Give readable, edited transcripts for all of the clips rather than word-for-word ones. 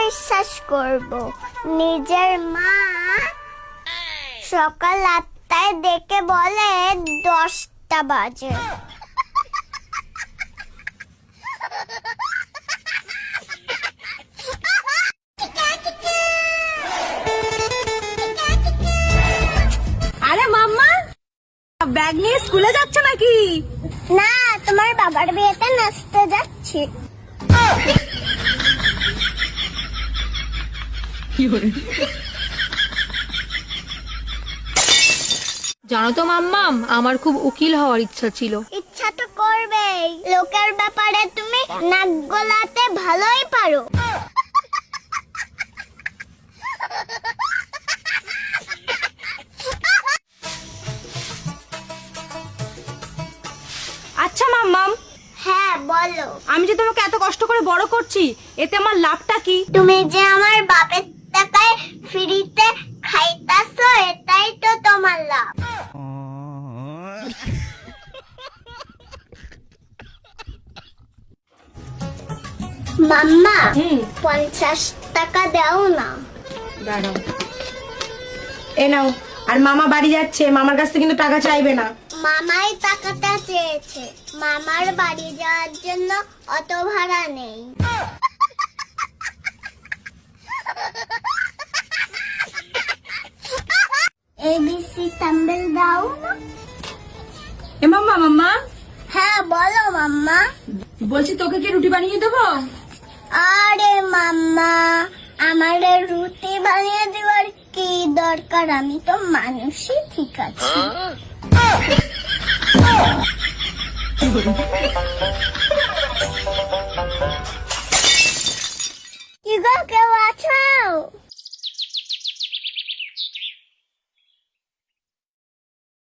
বিশ্বাস করব? নিজের মা সকাল 8টায় ডেকে বলে 10টা বাজে। আরে মাম্মা, ব্যাগ নিয়ে স্কুলে যাচ্ছ নাকি? না, তোমার বাবার বিয়েতে নাচতে যাচ্ছি। জানো তো মাম্মাম, আমার খুব উকিল হওয়ার ইচ্ছা ছিল। ইচ্ছা তো করবেই, লোকের ব্যাপারে তুমি নাক গলাতে ভালোই পারো। আচ্ছা মাম্মাম, হ্যাঁ বলো। আমি যে তোমাকে এত কষ্ট করে বড় করছি, এতে আমার লাভটা কি? তুমি যে আমার বাপের টাকায় ফ্রিতে খাইতাছো, এটাই তো তোমার লাভ। মাম্মা, 50 টাকা দাও না। দাঁড়াও, এ নাও। আর মামা বাড়ি যাচ্ছে, মামার কাছ থেকে কিন্তু টাকা চাইবে না। মামাই টাকাটা চেয়েছে, মামার বাড়ি যাওয়ার জন্য অত ভাড়া নেই। এবিসি থাম্বেল দাও না। এ মাম্মা, মাম্মা হ্যাঁ বলো মাম্মা। বলছি, তোকে কি রুটি বানিয়ে দেবো? আরে মাম্মা, আমার রুটি বানিয়ে দেওয়ার কি দরকার? আমি তো মানুষই ঠিক আছে। কি গো, কেউ আছো?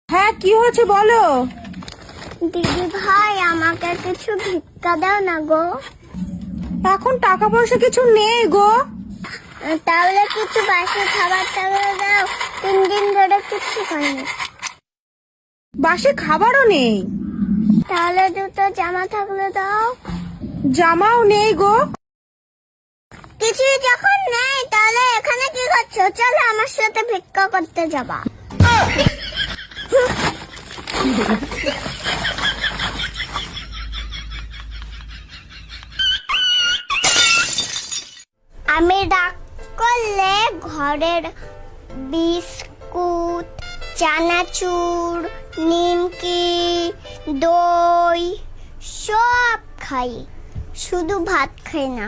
হ্যাঁ, কি হয়েছে বলো। দিদি ভাই, আমাকে কিছু ভিক্ষা দাও না গো। এখন টাকা পয়সা কিছু নেই গো। তাহলে কিছু বাসি খাবার টাবার দাও, 3 দিন ধরে কিছু খাইনি। বাসে খাবারও নেই। তাহলে দুটো জামা থাকলে দাও। জামাও নেই গো। কিছুই যখন নেই, তাহলে এখানে কি করছো? চলো আমার সাথে ভিক্ষা করতে যাবা। আমি রাগ করলে ঘরের বিস্কুট, চানাচুর, নিমকি, দই সব খাই, শুধু ভাত খাই না।